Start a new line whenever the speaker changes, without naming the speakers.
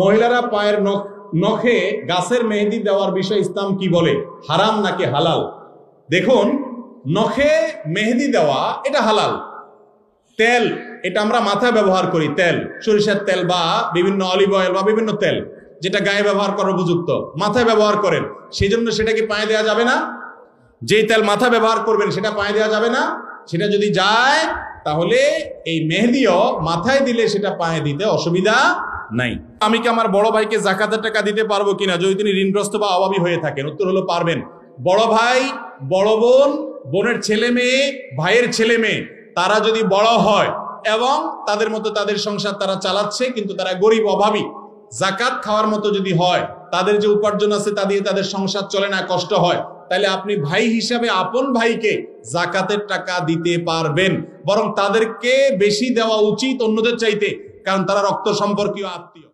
মহিলারা পায়ের নখে গাছের মেহেদি দেওয়ার বিষয়ে ইসলাম কি বলে, হারাম নাকি হালাল? দেখুন, নখে মেহেদি দেওয়া এটা হালাল। তেল, এটা আমরা মাথায় ব্যবহার করি, তেল, সরিষার তেল বা বিভিন্ন অলিভ অয়েল বা বিভিন্ন তেল যেটা গায়ে ব্যবহার করার উপযুক্ত, মাথায় ব্যবহার করেন, সেই জন্য সেটা কি পায়ে দেওয়া যাবে না? যেই তেল মাথায় ব্যবহার করবেন সেটা পায়ে দেওয়া যাবে না? সেটা যদি যায় তাহলে এই মেহেদিও মাথায় দিলে সেটা পায়ে দিতে অসুবিধা নাই। আমি কি আমার বড় ভাইকে যাকাতের টাকা দিতে পারবো কিনা যদি তিনি ঋণগ্রস্ত বা অভাবী হয়ে থাকেন? উত্তর হলো পারবেন। বড় ভাই, বড় বোন, বোনের ছেলে মেয়ে, ভাইয়ের ছেলে মেয়ে, তারা যদি বড় হয় এবং তাদের মতো তাদের সংসার তারা চালাচ্ছে কিন্তু তারা গরিব অভাবী, যাকাত খাওয়ার মতো যদি হয়, তাদের যে উপার্জন আছে তা দিয়ে তাদের সংসার চলে না, কষ্ট হয়, তাহলে আপনি ভাই হিসাবে আপন ভাইকে যাকাতের টাকা দিতে পারবেন। বরং তাদেরকে বেশি দেওয়া উচিত অন্যদের চাইতে, কারণ তারা রক্ত সম্পর্কীয় আত্মীয়।